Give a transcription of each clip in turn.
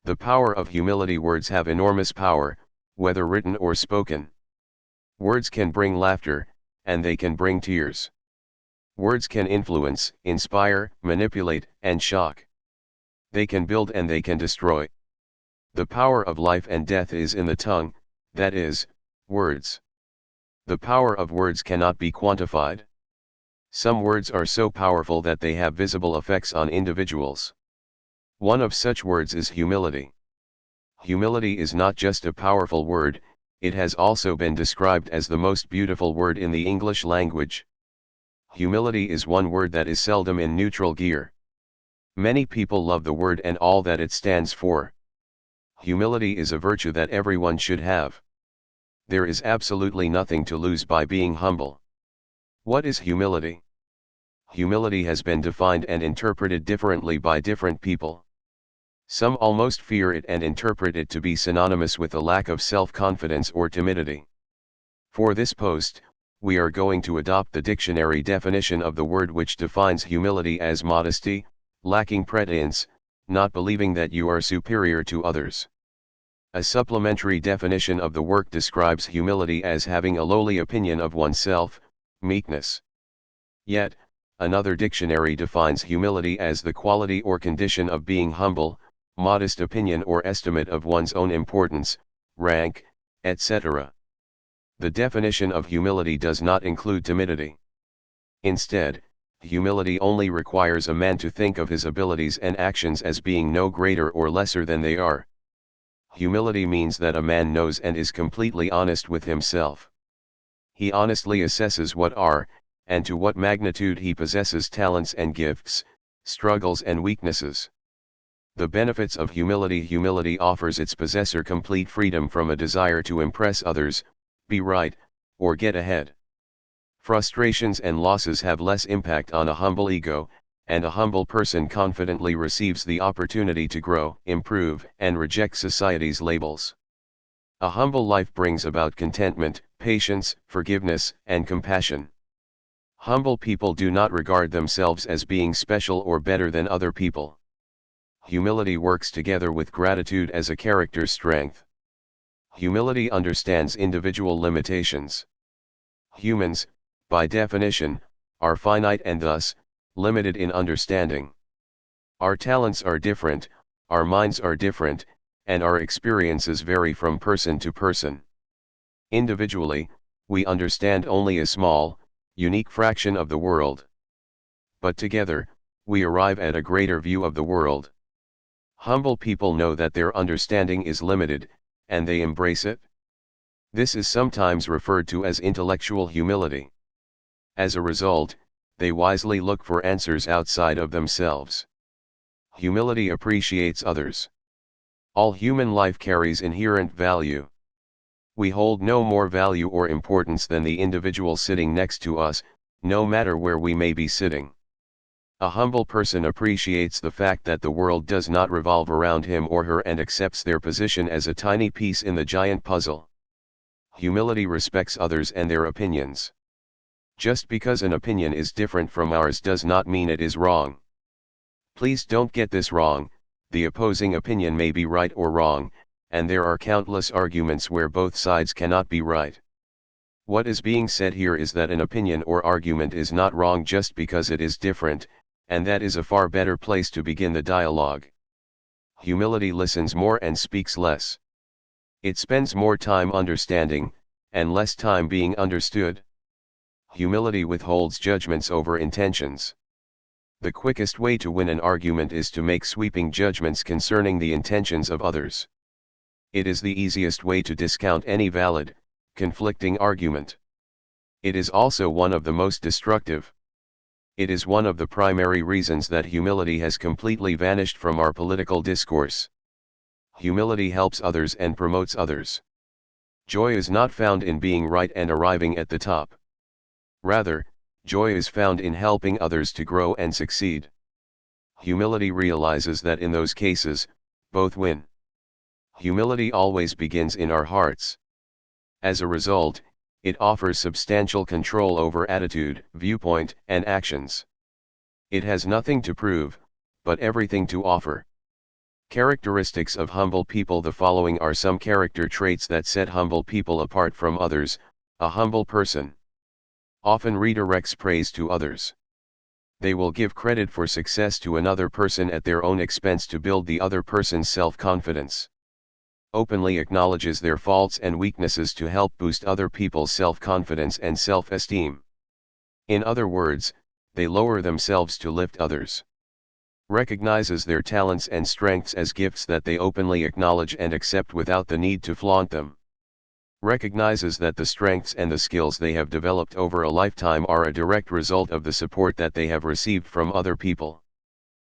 The power of humility. Words have enormous power, whether written or spoken. Words can bring laughter, and they can bring tears. Words can influence, inspire, manipulate, and shock. They can build and they can destroy. The power of life and death is in the tongue, that is, words. The power of words cannot be quantified. Some words are so powerful that they have visible effects on individuals. One of such words is humility. Humility is not just a powerful word, it has also been described as the most beautiful word in the English language. Humility is one word that is seldom in neutral gear. Many people love the word and all that it stands for. Humility is a virtue that everyone should have. There is absolutely nothing to lose by being humble. What is humility? Humility has been defined and interpreted differently by different people. Some almost fear it and interpret it to be synonymous with a lack of self-confidence or timidity. For this post, we are going to adopt the dictionary definition of the word, which defines humility as modesty, lacking pretense, not believing that you are superior to others. A supplementary definition of the work describes humility as having a lowly opinion of oneself, meekness. Yet, another dictionary defines humility as the quality or condition of being humble, modest opinion or estimate of one's own importance, rank, etc. The definition of humility does not include timidity. Instead, humility only requires a man to think of his abilities and actions as being no greater or lesser than they are. Humility means that a man knows and is completely honest with himself. He honestly assesses what are, and to what magnitude he possesses talents and gifts, struggles and weaknesses. The benefits of humility. Humility offers its possessor complete freedom from a desire to impress others, be right, or get ahead. Frustrations and losses have less impact on a humble ego, and a humble person confidently receives the opportunity to grow, improve, and reject society's labels. A humble life brings about contentment, patience, forgiveness, and compassion. Humble people do not regard themselves as being special or better than other people. Humility works together with gratitude as a character strength. Humility understands individual limitations. Humans, by definition, are finite and thus, limited in understanding. Our talents are different, our minds are different, and our experiences vary from person to person. Individually, we understand only a small, unique fraction of the world. But together, we arrive at a greater view of the world. Humble people know that their understanding is limited, and they embrace it. This is sometimes referred to as intellectual humility. As a result, they wisely look for answers outside of themselves. Humility appreciates others. All human life carries inherent value. We hold no more value or importance than the individual sitting next to us, no matter where we may be sitting. A humble person appreciates the fact that the world does not revolve around him or her and accepts their position as a tiny piece in the giant puzzle. Humility respects others and their opinions. Just because an opinion is different from ours does not mean it is wrong. Please don't get this wrong, the opposing opinion may be right or wrong, and there are countless arguments where both sides cannot be right. What is being said here is that an opinion or argument is not wrong just because it is different, and that is a far better place to begin the dialogue. Humility listens more and speaks less. It spends more time understanding, and less time being understood. Humility withholds judgments over intentions. The quickest way to win an argument is to make sweeping judgments concerning the intentions of others. It is the easiest way to discount any valid, conflicting argument. It is also one of the most destructive. It is one of the primary reasons that humility has completely vanished from our political discourse. Humility helps others and promotes others. Joy is not found in being right and arriving at the top. Rather, joy is found in helping others to grow and succeed. Humility realizes that in those cases, both win. Humility always begins in our hearts. As a result, it offers substantial control over attitude, viewpoint, and actions. It has nothing to prove, but everything to offer. Characteristics of humble people. The following are some character traits that set humble people apart from others. A humble person often redirects praise to others. They will give credit for success to another person at their own expense to build the other person's self-confidence. Openly acknowledges their faults and weaknesses to help boost other people's self-confidence and self-esteem. In other words, they lower themselves to lift others. Recognizes their talents and strengths as gifts that they openly acknowledge and accept without the need to flaunt them. Recognizes that the strengths and the skills they have developed over a lifetime are a direct result of the support that they have received from other people.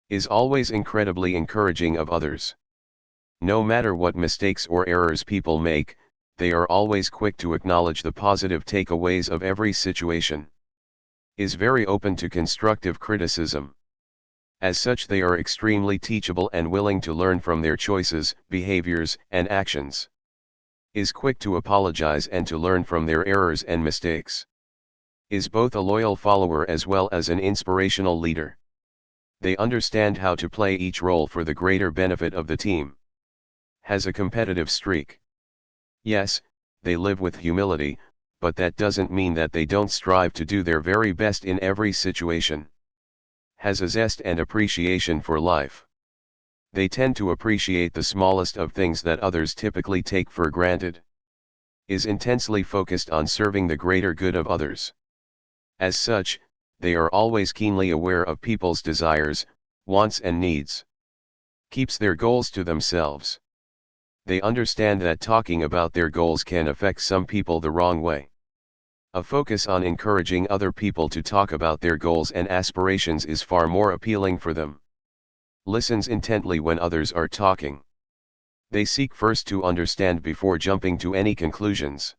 Is always incredibly encouraging of others. No matter what mistakes or errors people make, they are always quick to acknowledge the positive takeaways of every situation. Is very open to constructive criticism. As such, they are extremely teachable and willing to learn from their choices, behaviors, and actions. Is quick to apologize and to learn from their errors and mistakes. Is both a loyal follower as well as an inspirational leader. They understand how to play each role for the greater benefit of the team. Has a competitive streak. Yes, they live with humility, but that doesn't mean that they don't strive to do their very best in every situation. Has a zest and appreciation for life. They tend to appreciate the smallest of things that others typically take for granted. Is intensely focused on serving the greater good of others. As such, they are always keenly aware of people's desires, wants and needs. Keeps their goals to themselves. They understand that talking about their goals can affect some people the wrong way. A focus on encouraging other people to talk about their goals and aspirations is far more appealing for them. Listens intently when others are talking. They seek first to understand before jumping to any conclusions.